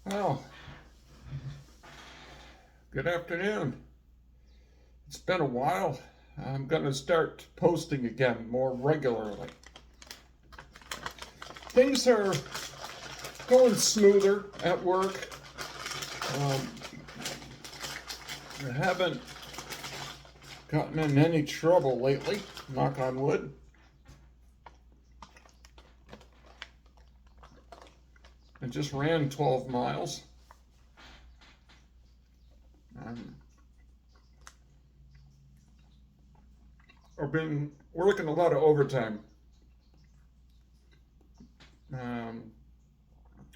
Well, good afternoon. It's been a while. I'm going to start posting again more regularly. Things are going smoother at work. Um, I haven't gotten in any trouble lately, knock on wood. I just ran 12 miles. I've been working a lot of overtime, um,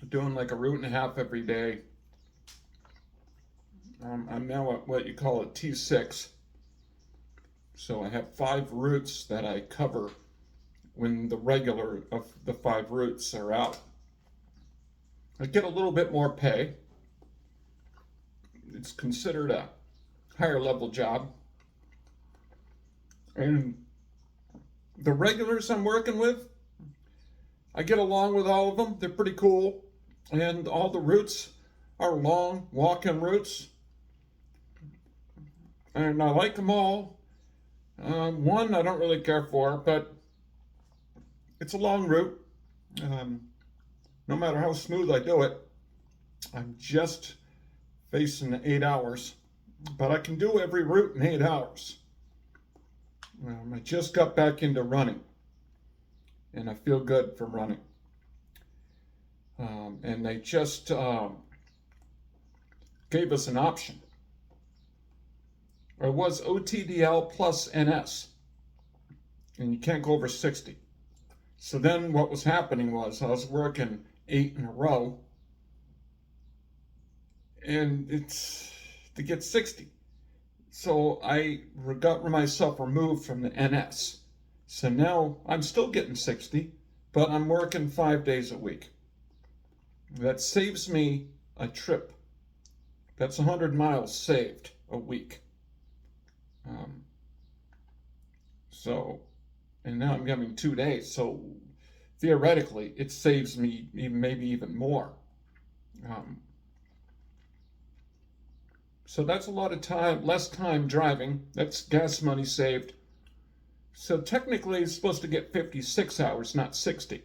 doing like a route and a half every day. I'm now at what you call a T6. So I have 5 routes that I cover when the regular of the 5 routes are out. I get a little bit more pay. It's considered a higher level job. And the regulars I'm working with, I get along with all of them. They're pretty cool. And all the routes are long walk-in routes. And I like them all. One I don't really care for, but it's a long route. No matter how smooth I do it, I'm just facing 8 hours. But I can do every route in 8 hours. I just got back into running, and I feel good from running. And they just gave us an option. It was OTDL plus NS, and you can't go over 60. So then what was happening was I was working 8 in a row, and it's to get 60. So I got myself removed from the NS. So now I'm still getting 60, but I'm working 5 days a week. That saves me a trip. That's 100 miles saved a week. And now I'm having 2 days. So theoretically, it saves me maybe even more. So that's a lot of time, less time driving. That's gas money saved. So technically, it's supposed to get 56 hours, not 60.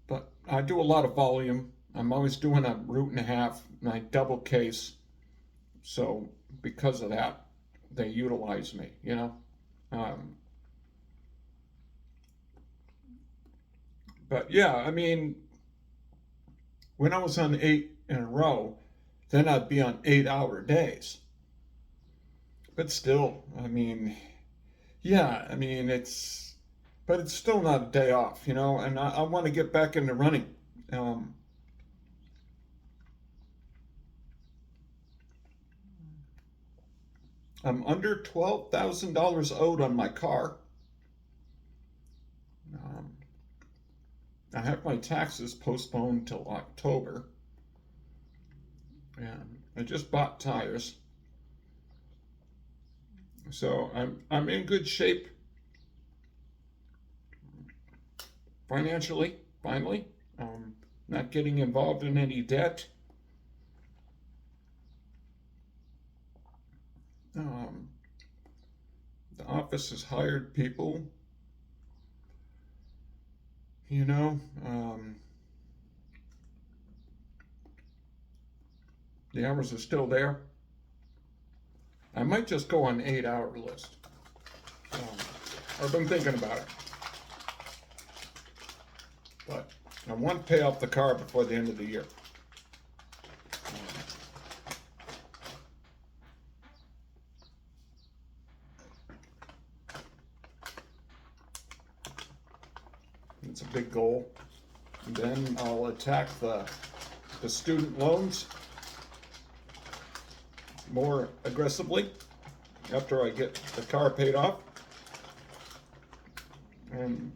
But I do a lot of volume. I'm always doing a route and a half, and I double case. So because of that, they utilize me, you know. But yeah, I mean, when I was on 8 in a row, then I'd be on 8-hour days. But still, I mean, yeah, I mean, but it's still not a day off, you know, and I want to get back into running. I'm under $12,000 owed on my car. I have my taxes postponed till October. And I just bought tires. So I'm in good shape financially, finally. Not getting involved in any debt. The office has hired people, you know. The hours are still there. I might just go on 8-hour list. I've been thinking about it. But I want to pay off the car before the end of the year. It's a big goal. And then I'll attack the student loans more aggressively after I get the car paid off. And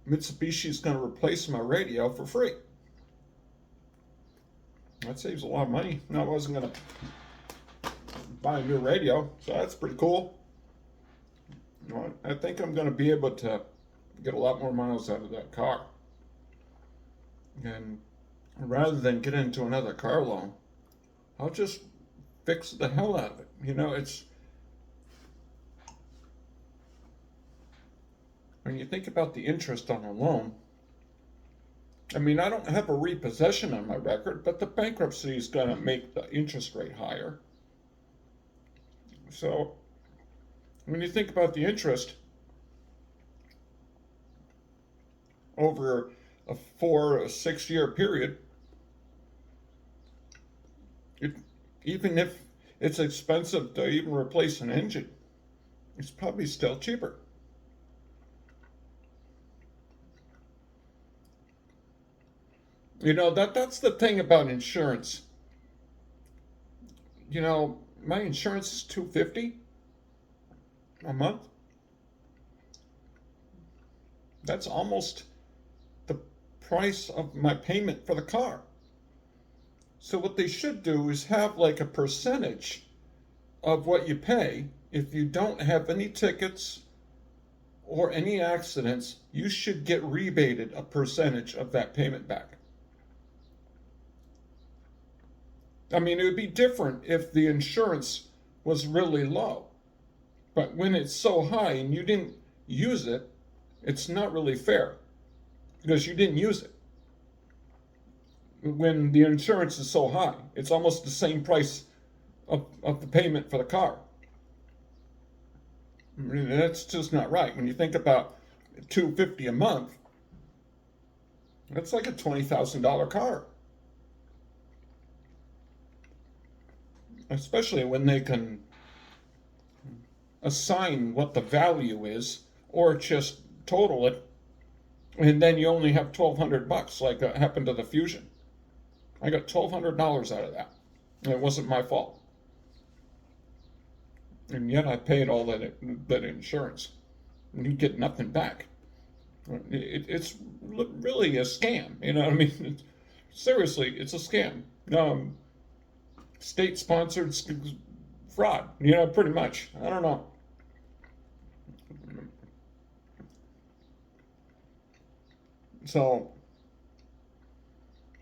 Mitsubishi's going to replace my radio for free. That saves a lot of money. No, I wasn't going to buy a new radio, so that's pretty cool. You know, I think I'm going to be able to get a lot more miles out of that car. And rather than get into another car loan, I'll just fix the hell out of it. It's when you think about the interest on a loan. I mean, I don't have a repossession on my record, but the bankruptcy is going to make the interest rate higher. So when you think about the interest over a 4 or 6 year period, even if it's expensive to even replace an engine, it's probably still cheaper. That's the thing about insurance. My insurance is $250 a month. That's almost the price of my payment for the car. So what they should do is have like a percentage of what you pay. If you don't have any tickets or any accidents, you should get rebated a percentage of that payment back. I mean, it would be different if the insurance was really low. But when it's so high and you didn't use it, it's not really fair because you didn't use it. When the insurance is so high, it's almost the same price of the payment for the car. I mean, that's just not right. When you think about $250 a month, that's like a $20,000 car. Especially when they can assign what the value is or just total it, and then you only have $1,200, like happened to the Fusion. I got $1,200 out of that. And it wasn't my fault. And yet I paid all that insurance. And you get nothing back. It's really a scam. You know what I mean? Seriously, it's a scam. State-sponsored fraud, pretty much. I don't know. So,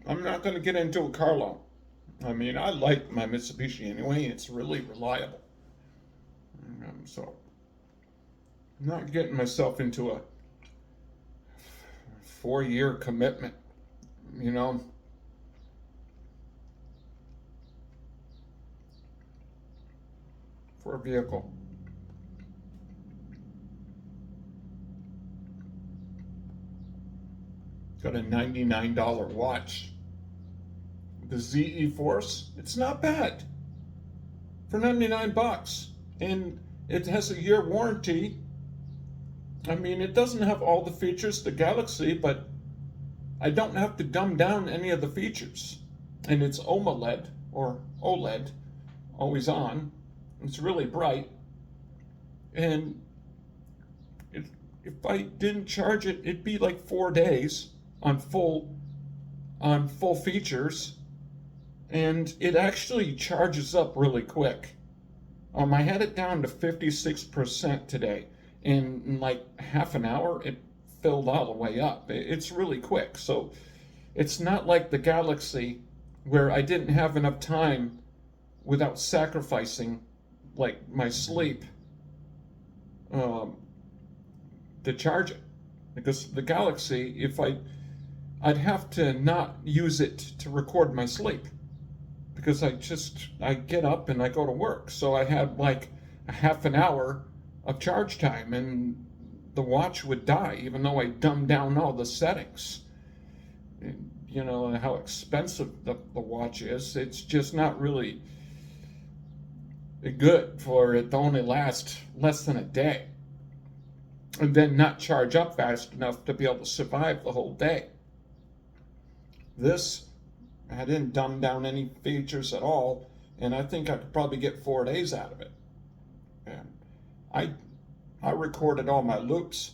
I'm not going to get into a car loan. I mean, I like my Mitsubishi anyway. It's really reliable. So, I'm not getting myself into a 4-year commitment, for a vehicle. Got a $99 watch. The ZE Force, it's not bad for $99. And it has a year warranty. I mean, it doesn't have all the features the Galaxy, but I don't have to dumb down any of the features. And it's OLED, or OLED, always on. It's really bright. And if I didn't charge it, it'd be like 4 days on full features. And it actually charges up really quick. I had it down to 56% today. In like half an hour, it filled all the way up. It's really quick. So it's not like the Galaxy where I didn't have enough time without sacrificing like my sleep to charge it. Because the Galaxy, I'd have to not use it to record my sleep. Because I get up and I go to work. So I had like a half an hour of charge time and the watch would die even though I dumbed down all the settings. You know how expensive the watch is. It's just not really good for it to only last less than a day. And then not charge up fast enough to be able to survive the whole day. This, I didn't dumb down any features at all, and I think I could probably get 4 days out of it. And I recorded all my loops,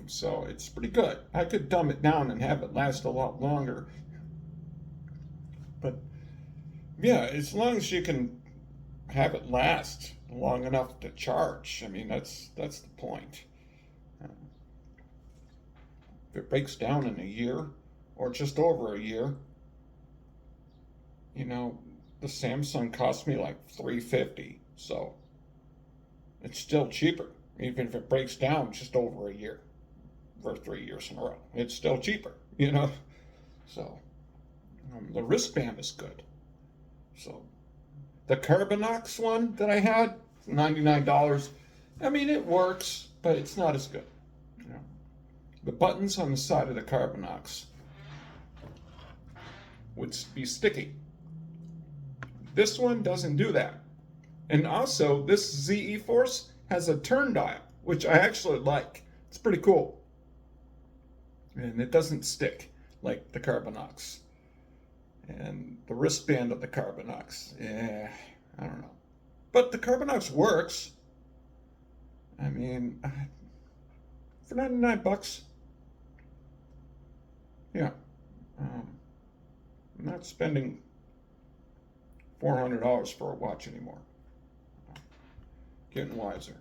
so it's pretty good. I could dumb it down and have it last a lot longer. But yeah, as long as you can have it last long enough to charge, I mean, that's the point. if it breaks down in a year or just over a year, you know, the Samsung cost me like $350, so it's still cheaper, even if it breaks down just over a year for 3 years in a row. It's still cheaper, you know. So the wristband is good. So the Carbinox one that I had, $99. I mean, it works, but it's not as good. You know, the buttons on the side of the Carbinox would be sticky. This one doesn't do that. And also, this ZE Force has a turn dial, which I actually like. It's pretty cool. And it doesn't stick like the Carbinox. And the wristband of the Carbinox, I don't know. But the Carbinox works. I mean, for $99, yeah. I'm not spending $400 for a watch anymore. Getting wiser.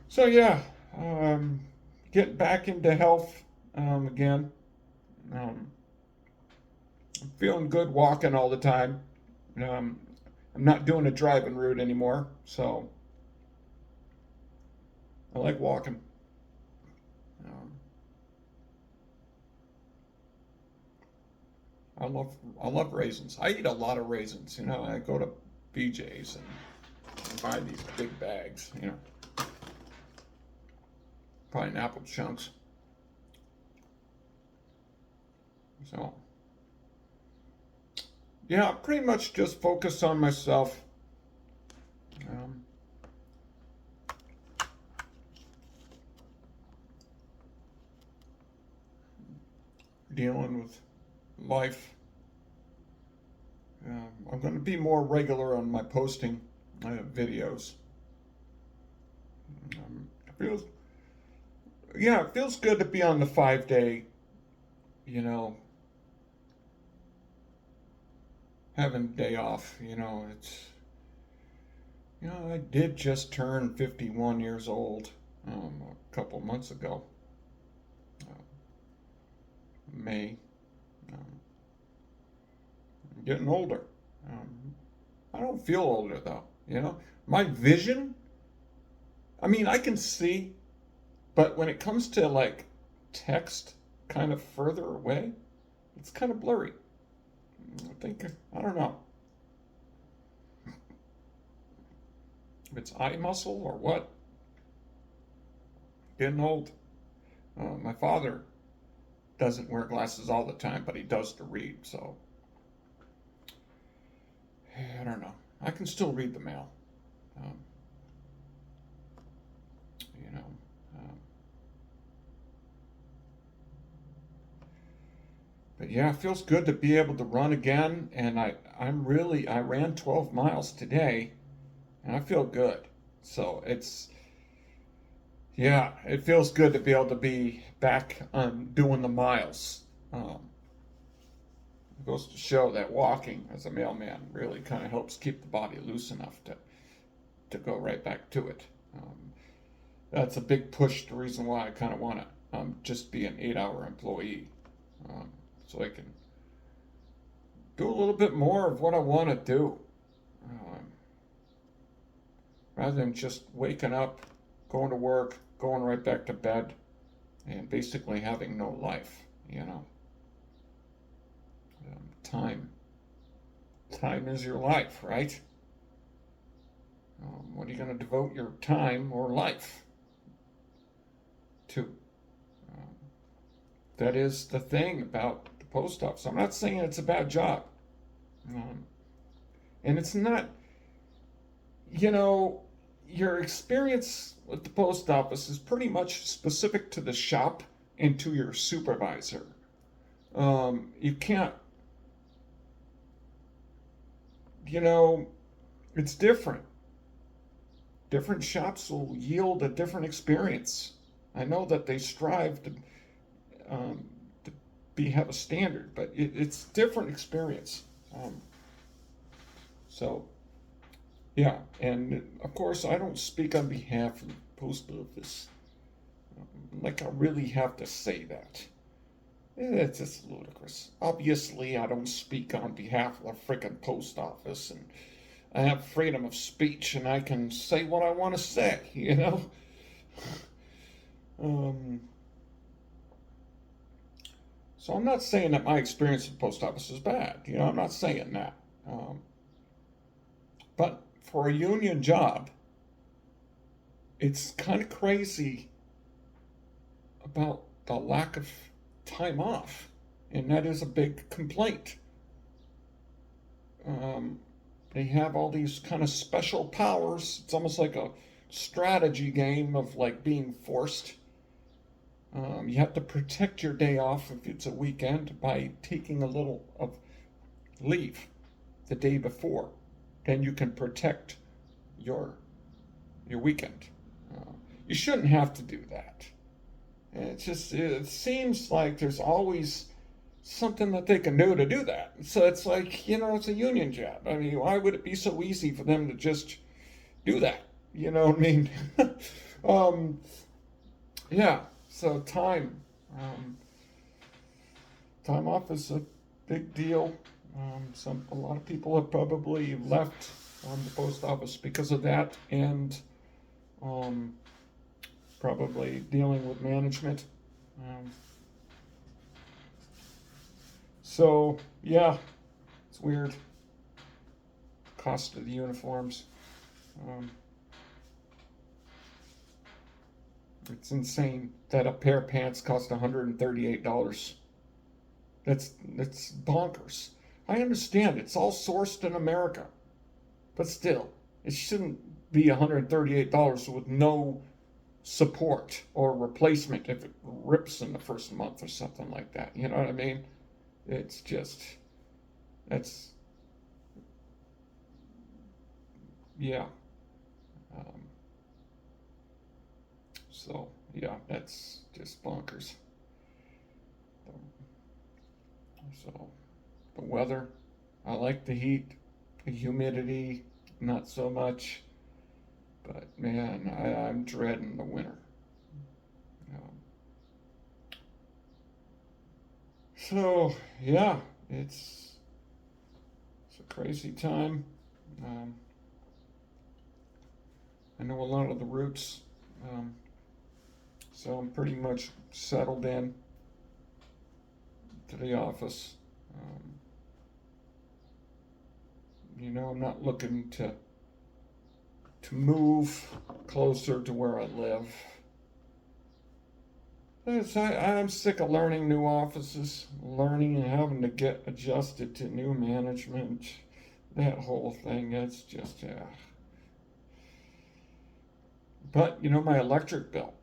So yeah, getting back into health again. I'm feeling good walking all the time. I'm not doing a driving route anymore, so I like walking. I love raisins. I eat a lot of raisins. You know, I go to BJ's and buy these big bags. You know, pineapple chunks. So, yeah, pretty much just focus on myself. Dealing with life. I'm going to be more regular on my posting videos. It feels good to be on the 5-day, you know, having a day off. You know, I did just turn 51 years old a couple months ago. May. I'm getting older. I don't feel older though. You know, my vision. I mean, I can see, but when it comes to like text, kind of further away, it's kind of blurry. I don't know if it's eye muscle or what. Getting old. My father doesn't wear glasses all the time, but he does to read, so I don't know. I can still read the mail. You know. But yeah, it feels good to be able to run again, and I ran 12 miles today, and I feel good. So it feels good to be able to be back doing the miles. It goes to show that walking as a mailman really kind of helps keep the body loose enough to go right back to it. That's a big push. The reason why I kind of want to just be an 8-hour employee, so I can do a little bit more of what I want to do, rather than just waking up, going to work, going right back to bed, and basically having no life. You know, time is your life, right? What are you going to devote your time or life to? That is the thing about the post office. I'm not saying it's a bad job. And it's not, you know, your experience with the post office is pretty much specific to the shop and to your supervisor. You can't, you know, it's different. Different shops will yield a different experience. I know that they strive to have a standard, but it's different experience. So, yeah, and of course I don't speak on behalf of the post office. like I really have to say that. It's just ludicrous. Obviously, I don't speak on behalf of the freaking post office, and I have freedom of speech, and I can say what I want to say, you know? Um, so I'm not saying that my experience at the post office is bad. You know, I'm not saying that. But for a union job, it's kind of crazy about the lack of time off, and that is a big complaint. Um, they have all these kind of special powers. It's almost like a strategy game of like being forced. You have to protect your day off if it's a weekend by taking a little of leave the day before. Then you can protect your your weekend. Uh, you shouldn't have to do that. It seems like there's always something that they can do that. So it's like, it's a union job. I mean, why would it be so easy for them to just do that? You know what I mean? um, yeah. So um, time off is a big deal. A lot of people have probably left the post office because of that, and um, probably dealing with management. Um, so yeah, it's weird. Cost of the uniforms. Um, it's insane that a pair of pants cost $138. That's bonkers. I understand it's all sourced in America, but still, it shouldn't be $138 with no support or replacement if it rips in the first month or something like that. You know what I mean? It's just, that's, yeah. Um, so, yeah, that's just bonkers. So, the weather, I like the heat, the humidity, not so much. But man, I'm dreading the winter. Um, so, yeah, it's a crazy time. Um, I know a lot of the routes, um, so I'm pretty much settled in to the office. Um, I'm not looking to move closer to where I live. I'm sick of learning new offices, learning and having to get adjusted to new management. That whole thing, it's just, But my electric bill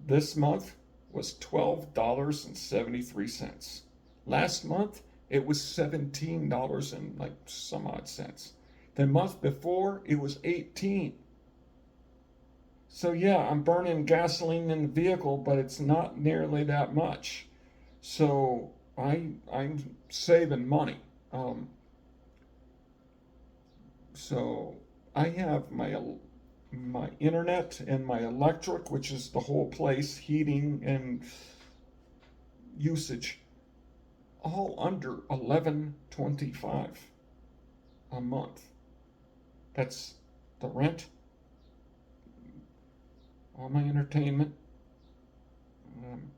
this month was $12.73. Last month it was $17 and like some odd cents. The month before it was 18. So yeah, I'm burning gasoline in the vehicle, but it's not nearly that much. So I'm saving money. So I have my internet and my electric, which is the whole place, heating and usage, all under 11.25 a month. That's the rent, all my entertainment. Um,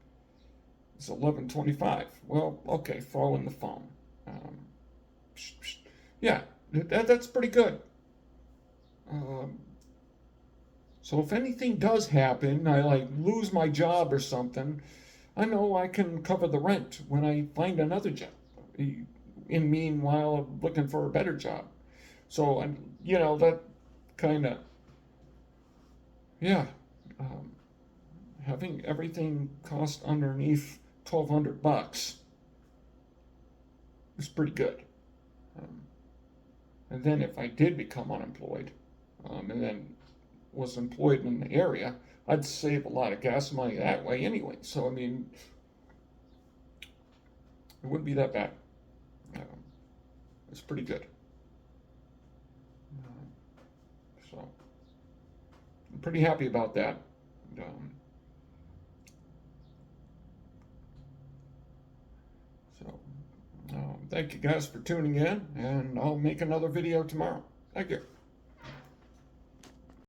it's 11.25. Well, okay, throw in the phone. Um, yeah, that's pretty good. Um, so if anything does happen, I like lose my job or something, I know I can cover the rent when I find another job. In meanwhile, I'm looking for a better job. So that kind of, yeah, um, having everything cost underneath $1,200 is pretty good. Um, and then if I did become unemployed, and then was employed in the area, I'd save a lot of gas money that way anyway. So I mean, it wouldn't be that bad. Um, it's pretty good. So, I'm pretty happy about that. Um, So, thank you guys for tuning in, and I'll make another video tomorrow. Thank you.